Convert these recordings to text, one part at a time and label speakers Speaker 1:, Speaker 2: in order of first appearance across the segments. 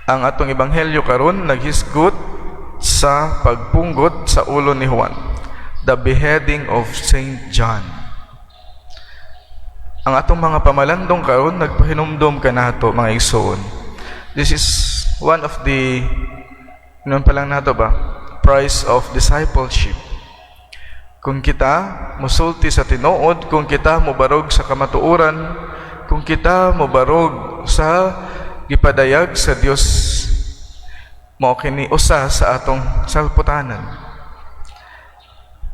Speaker 1: Ang atong ebanghelyo karon naghisgot sa pagpunggot sa ulo ni Juan, the beheading of Saint John. Ang atong mga pamalandong karon nagpahinumdom kanato mga igsoon. This is one of the price of discipleship. Kung kita musulti sa tinuod, kung kita mobarog sa kamatuoran, kung kita mobarog sa gipadayag sa Dios, mao kini usa sa atong salputanan.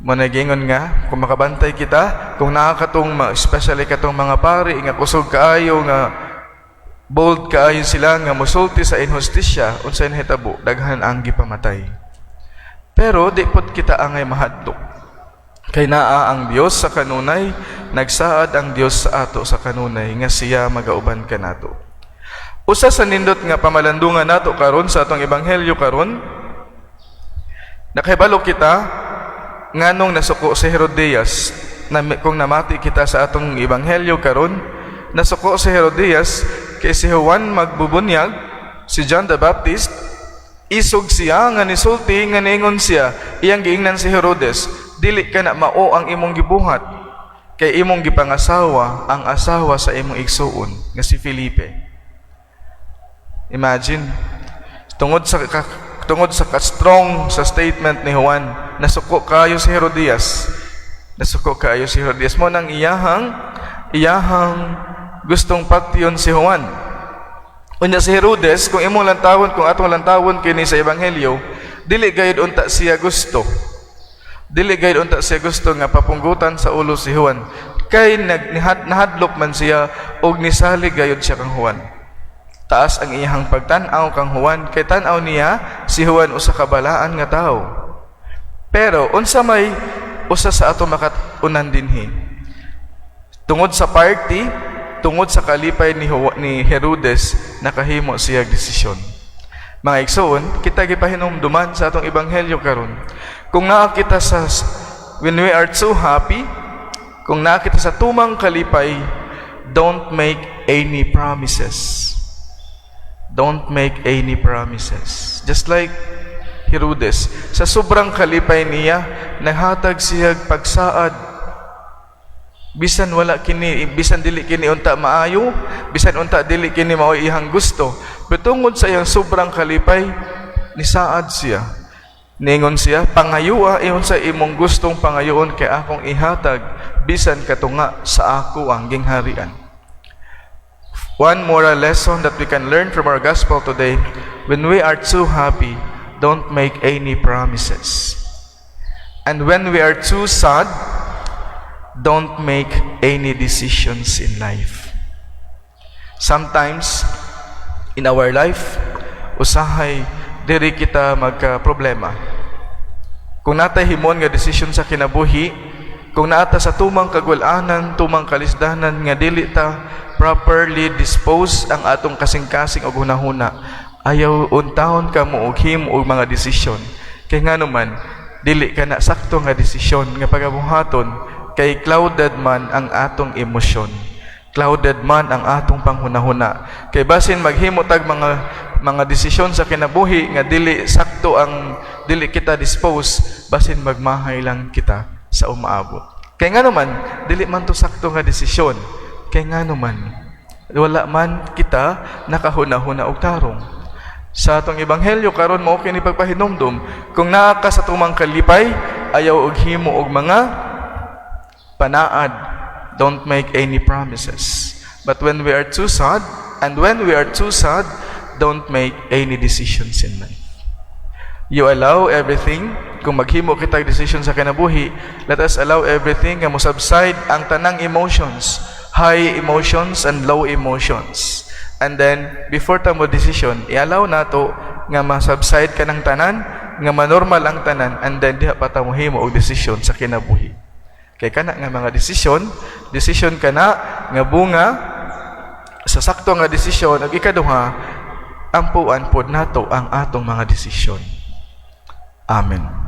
Speaker 1: Managingon nga kung makabantay kita, kung nakakatong especially katong mga pari nga kusog kaayo, nga bold kaayo sila nga mosulti sa inhustisya, unsay nahitabo daghan ang gipamatay. Pero di pud kita angay mahadlok, kay naa ang Dios sa kanunay, nagsaad ang Dios sa ato sa kanunay nga siya magauban kanato. Usa sa nindot nga pamalandungan nato karon sa atong ebanghelyo karon, nakahibalo kita nganong nasuko si Herodias, kung namati kita sa atong ebanghelyo karon, nasuko si Herodias kay si Juan magbubunyag, si John the Baptist, isog siya nga nisulti nga niingon siya, iyang giingnan si Herodes, dili ka na mao ang imong gibuhat, kay imong gipangasawa ang asawa sa imong igsuon nga si Felipe. Imagine, tungod sa ka-strong sa statement ni Juan, nasuko kayo si Herodias. Nasuko kayo si Herodias mo nang iyahang gustong patyon si Juan. Unya si Herodes, kung imong lantawon, kung atong lantawon kini sa ebanghelyo, dili gayud unta siya gusto. Dili gayud unta siya gusto nga papunggutan sa ulo si Juan. Kay nahadlok man siya og nisalig gayud siya kang Juan. Taas ang iyang pagtan-aw kang Juan, kay tan-aw niya si Juan usa ka balaan nga tawo. Pero unsa may usa sa ato makatunan dinhi, tungod sa party, tungod sa kalipay ni Herodes, nakahimo siya desisyon. Mga igsoon, kita gipahinumduman sa atong ebanghelyo karon, kung naa kita sa when we are so happy, kung naa kita sa tumang kalipay, don't make any promises. Don't make any promises. Just like Herodes, sa sobrang kalipay niya, naghatag siya pagsaad. Bisan wala kini, bisan dili kini unta maayo, bisan unta dili kini mao iyang gusto. Betungod sa iyang sobrang kalipay, nisaad siya. Ningon siya, pangayua iyon sa imong gustong pangayoon kay akong ihatag, bisan katunga sa ako ang gingharian. One moral lesson that we can learn from our gospel today, when we are too happy, don't make any promises. And when we are too sad, don't make any decisions in life. Sometimes, in our life, usahay, diri kita magka-problema. Kung natay himon nga decision sa kinabuhi, kung naata sa tumang kagwalanan, tumang kalisdanan, nga dili ta properly dispose ang atong kasing-kasing og hunahuna, ayaw untahon ka mo og himo og mga desisyon. Kay nga naman, dili ka na sakto nga desisyon nga pagabuhaton, kay clouded man ang atong emosyon. Clouded man ang atong panghunahuna. Kay basin maghimo tag mga desisyon sa kinabuhi nga dili sakto ang dili kita dispose, basin magmahay lang kita sa umaabot. Kay nga naman, dili man to sakto nga desisyon. Kay nga naman, wala man kita nakahuna-huna og tarong. Sa atong ebanghelyo karon mao kini pagpahinumdom, kung naa ka sa tumang kalipay, ayaw og himo og mga panaad. Don't make any promises. But when we are too sad, don't make any decisions in life. You allow everything. Kung maghimo kitag decision sa kinabuhi, let us allow everything nga mosubside ang tanang emotions, high emotions and low emotions. And then, before ta mo decision, i-allow nato nga ma-subside ka ng tanan, nga manormal ang tanan, and then diha pa ta mo himo og decision sa kinabuhi. Kay kana nga mga decision kana nga bunga sa sakto nga desisyon, ug ikaduha, ampuan pod nato ang atong mga desisyon. Amen.